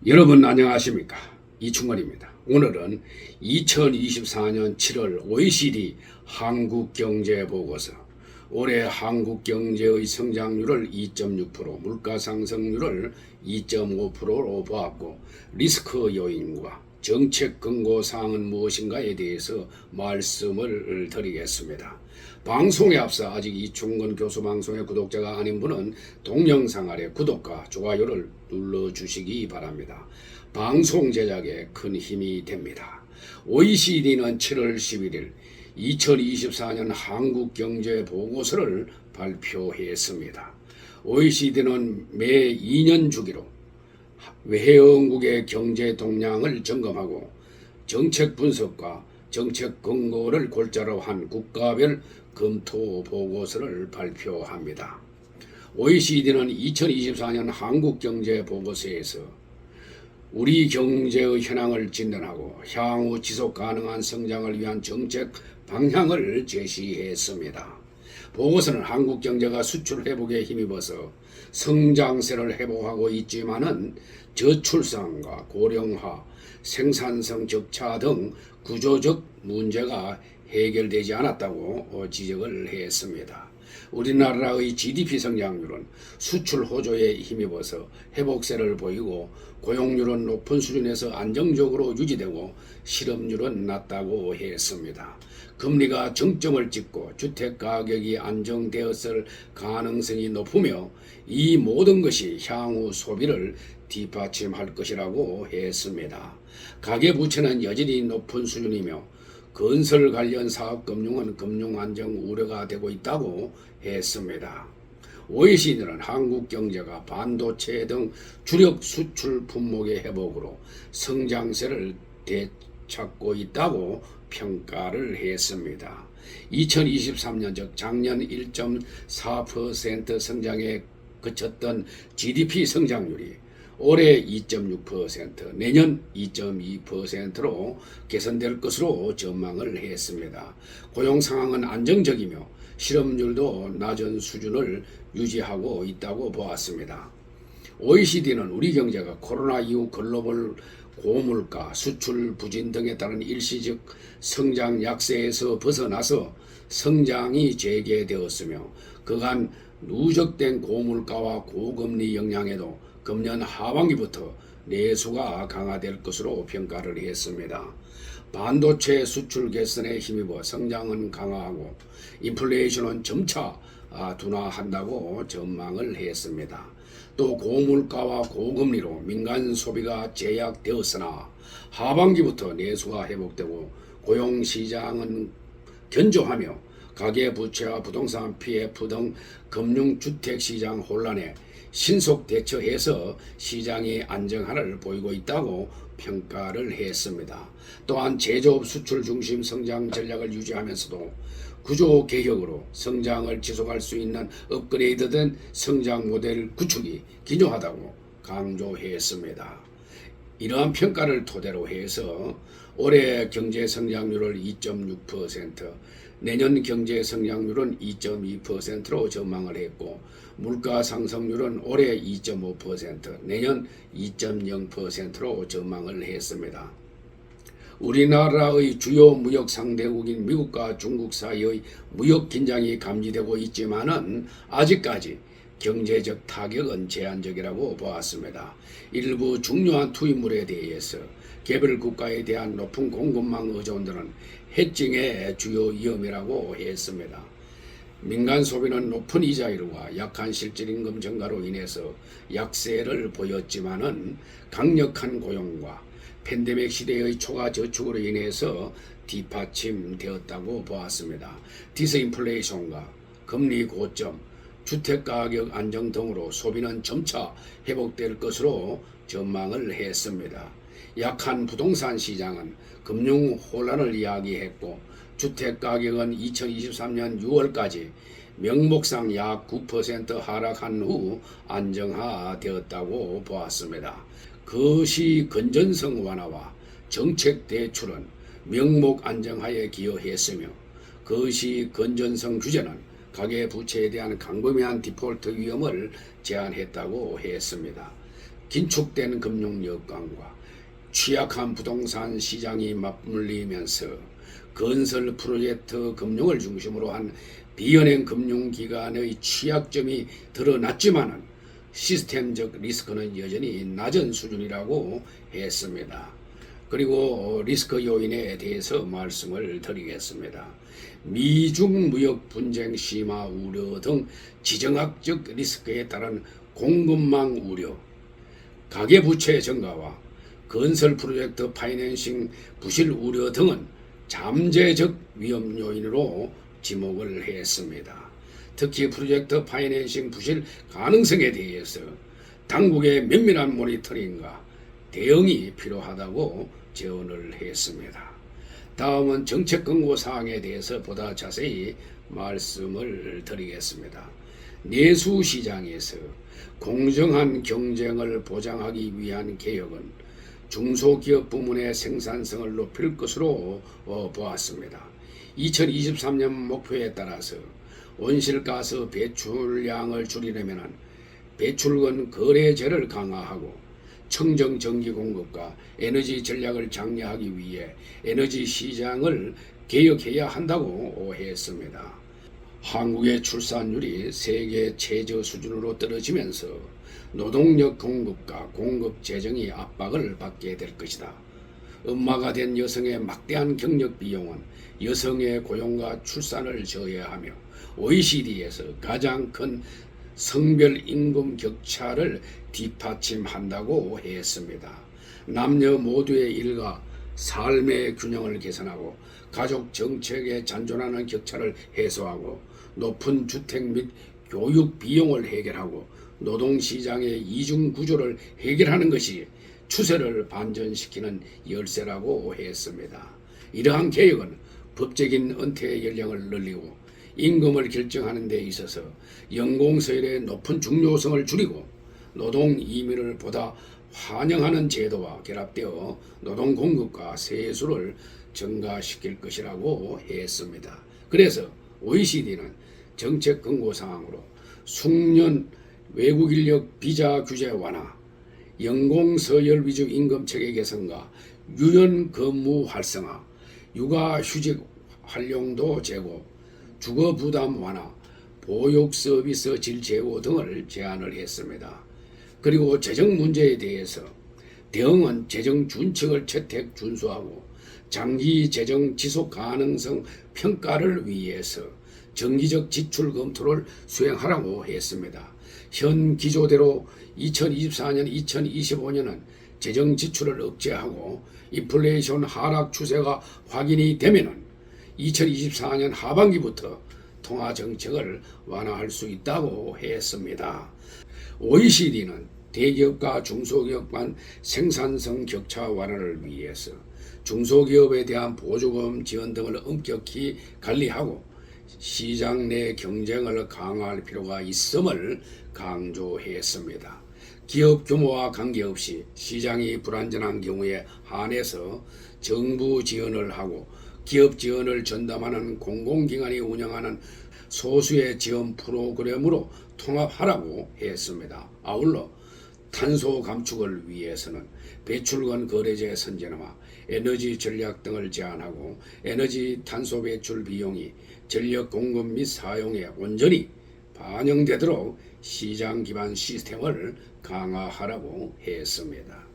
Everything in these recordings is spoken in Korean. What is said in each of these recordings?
여러분 안녕하십니까? 이충원입니다. 오늘은 2024년 7월 OECD 한국경제보고서 올해 한국경제의 성장률을 2.6%, 물가상승률을 2.5%로 보았고 리스크 요인과 정책 근거사항은 무엇인가에 대해서 말씀을 드리겠습니다. 방송에 앞서 아직 이충건 교수 방송의 구독자가 아닌 분은 동영상 아래 구독과 좋아요를 눌러주시기 바랍니다. 방송 제작에 큰 힘이 됩니다. OECD는 7월 11일 2024년 한국경제보고서를 발표했습니다. OECD는 매 2년 주기로 회원국의 경제 동향을 점검하고 정책 분석과 정책 근거를 골자로 한 국가별 검토 보고서를 발표합니다. OECD는 2024년 한국경제보고서에서 우리 경제의 현황을 진단하고 향후 지속 가능한 성장을 위한 정책 방향을 제시했습니다. 보고서는 한국 경제가 수출 회복에 힘입어서 성장세를 회복하고 있지만은 저출산과 고령화, 생산성 적자 등 구조적 문제가 해결되지 않았다고 지적을 했습니다. 우리나라의 GDP 성장률은 수출 호조에 힘입어서 회복세를 보이고 고용률은 높은 수준에서 안정적으로 유지되고 실업률은 낮다고 했습니다. 금리가 정점을 찍고 주택가격이 안정되었을 가능성이 높으며 이 모든 것이 향후 소비를 뒷받침할 것이라고 했습니다. 가계부채는 여전히 높은 수준이며 건설 관련 사업 금융은 금융 안정 우려가 되고 있다고 했습니다. OECD는 한국 경제가 반도체 등 주력 수출 품목의 회복으로 성장세를 되찾고 있다고 평가를 했습니다. 2023년 즉 작년 1.4% 성장에 그쳤던 GDP 성장률이 올해 2.6%, 내년 2.2%로 개선될 것으로 전망을 했습니다. 고용 상황은 안정적이며 실업률도 낮은 수준을 유지하고 있다고 보았습니다. OECD는 우리 경제가 코로나 이후 글로벌 고물가, 수출 부진 등에 따른 일시적 성장 약세에서 벗어나서 성장이 재개되었으며 그간 누적된 고물가와 고금리 영향에도 금년 하반기부터 내수가 강화될 것으로 평가를 했습니다. 반도체 수출 개선에 힘입어 성장은 강화하고 인플레이션은 점차 둔화한다고 전망을 했습니다. 또 고물가와 고금리로 민간 소비가 제약되었으나 하반기부터 내수가 회복되고 고용시장은 견조하며 가계부채와 부동산 PF 등 금융주택시장 혼란에 신속 대처해서 시장이 안정화를 보이고 있다고 평가를 했습니다. 또한 제조업 수출 중심 성장 전략을 유지하면서도 구조 개혁으로 성장을 지속할 수 있는 업그레이드된 성장 모델 구축이 기요하다고 강조했습니다. 이러한 평가를 토대로 해서 올해 경제 성장률을 2.6%, 내년 경제 성장률은 2.2%로 전망을 했고 물가 상승률은 올해 2.5%, 내년 2.0%로 전망을 했습니다. 우리나라의 주요 무역 상대국인 미국과 중국 사이의 무역 긴장이 감지되고 있지만은 아직까지 경제적 타격은 제한적이라고 보았습니다. 일부 중요한 투입물에 대해서 개별 국가에 대한 높은 공급망 의존들은 해칭의 주요 위험이라고 했습니다. 민간 소비는 높은 이자율과 약한 실질임금 증가로 인해서 약세를 보였지만은 강력한 고용과 팬데믹 시대의 초과 저축으로 인해서 뒷받침되었다고 보았습니다. 디스인플레이션과 금리 고점, 주택가격 안정 등으로 소비는 점차 회복될 것으로 전망을 했습니다. 약한 부동산 시장은 금융 혼란을 이야기했고 주택가격은 2023년 6월까지 명목상 약 9% 하락한 후 안정화되었다고 보았습니다. 그것이 건전성 완화와 정책 대출은 명목 안정화에 기여했으며 그것이 건전성 규제는 가계부채에 대한 광범위한 디폴트 위험을 제한했다고 했습니다. 긴축된 금융 여건과 취약한 부동산 시장이 맞물리면서 건설 프로젝트 금융을 중심으로 한 비은행 금융기관의 취약점이 드러났지만은 시스템적 리스크는 여전히 낮은 수준이라고 했습니다. 그리고 리스크 요인에 대해서 말씀을 드리겠습니다. 미중 무역 분쟁 심화 우려 등 지정학적 리스크에 따른 공급망 우려, 가계부채 증가와 건설 프로젝트 파이낸싱 부실 우려 등은 잠재적 위험 요인으로 지목을 했습니다. 특히 프로젝트 파이낸싱 부실 가능성에 대해서 당국의 면밀한 모니터링과 대응이 필요하다고 제언을 했습니다. 다음은 정책 권고 사항에 대해서 보다 자세히 말씀을 드리겠습니다. 내수시장에서 공정한 경쟁을 보장하기 위한 개혁은 중소기업 부문의 생산성을 높일 것으로 보았습니다. 2023년 목표에 따라서 온실가스 배출량을 줄이려면 배출권 거래제를 강화하고 청정 전기 공급과 에너지 전략을 장려하기 위해 에너지 시장을 개혁해야 한다고 했습니다. 한국의 출산율이 세계 최저 수준으로 떨어지면서 노동력 공급과 공급 재정이 압박을 받게 될 것이다. 엄마가 된 여성의 막대한 경력 비용은 여성의 고용과 출산을 저해하며 OECD에서 가장 큰 성별 임금 격차를 뒷받침한다고 했습니다. 남녀 모두의 일과 삶의 균형을 개선하고 가족 정책에 잔존하는 격차를 해소하고 높은 주택 및 교육 비용을 해결하고 노동시장의 이중 구조를 해결하는 것이 추세를 반전시키는 열쇠라고 했습니다. 이러한 개혁은 법적인 은퇴 연령을 늘리고 임금을 결정하는 데 있어서 연공서열의 높은 중요성을 줄이고 노동 이민을 보다 환영하는 제도와 결합되어 노동 공급과 세수를 증가시킬 것이라고 했습니다. 그래서 OECD는 정책 권고 사항으로 숙련 외국 인력 비자 규제 완화, 연공서열 위주 임금 체계 개선과 유연 근무 활성화, 육아휴직 활용도 제고, 주거 부담 완화, 보육 서비스 질 제고 등을 제안을 했습니다. 그리고 재정 문제에 대해서 대응은 재정 준칙을 채택 준수하고 장기 재정 지속 가능성 평가를 위해서 정기적 지출 검토를 수행하라고 했습니다. 현 기조대로 2024년, 2025년은 재정 지출을 억제하고 인플레이션 하락 추세가 확인이 되면은 2024년 하반기부터 통화 정책을 완화할 수 있다고 했습니다. OECD는 대기업과 중소기업 간 생산성 격차 완화를 위해서 중소기업에 대한 보조금 지원 등을 엄격히 관리하고 시장 내 경쟁을 강화할 필요가 있음을 강조했습니다. 기업 규모와 관계없이 시장이 불안전한 경우에 한해서 정부 지원을 하고 기업 지원을 전담하는 공공기관이 운영하는 소수의 지원 프로그램으로 통합하라고 했습니다. 아울러 탄소 감축을 위해서는 배출권 거래제 선진화, 에너지 전략 등을 제한하고 에너지 탄소 배출 비용이 전력 공급 및 사용에 온전히 반영되도록 시장 기반 시스템을 강화하라고 했습니다.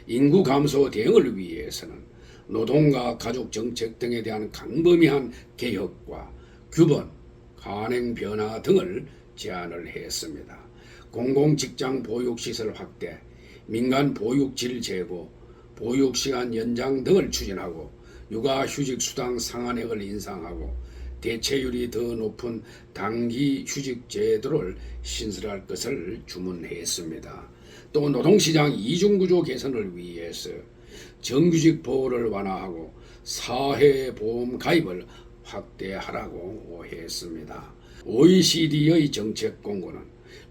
인구 감소 대응을 위해서는 노동과 가족 정책 등에 대한 강범위한 개혁과 규범, 관행 변화 등을 제안을 했습니다. 공공직장 보육시설 확대, 민간 보육질 제고, 보육시간 연장 등을 추진하고 육아휴직 수당 상한액을 인상하고 대체율이 더 높은 단기 휴직 제도를 신설할 것을 주문했습니다. 또 노동시장 이중구조 개선을 위해서 정규직 보호를 완화하고 사회보험 가입을 확대하라고 했습니다. OECD의 정책 공고는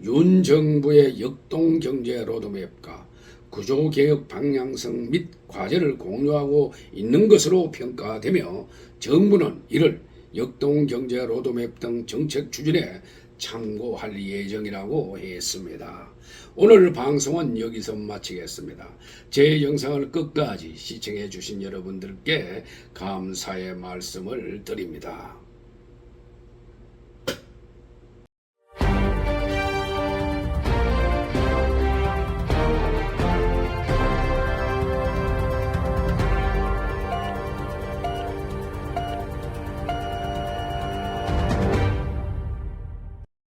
윤 정부의 역동경제 로드맵과 구조개혁 방향성 및 과제를 공유하고 있는 것으로 평가되며 정부는 이를 역동경제 로드맵 등 정책 추진에 참고할 예정이라고 했습니다. 오늘 방송은 여기서 마치겠습니다. 제 영상을 끝까지 시청해 주신 여러분들께 감사의 말씀을 드립니다.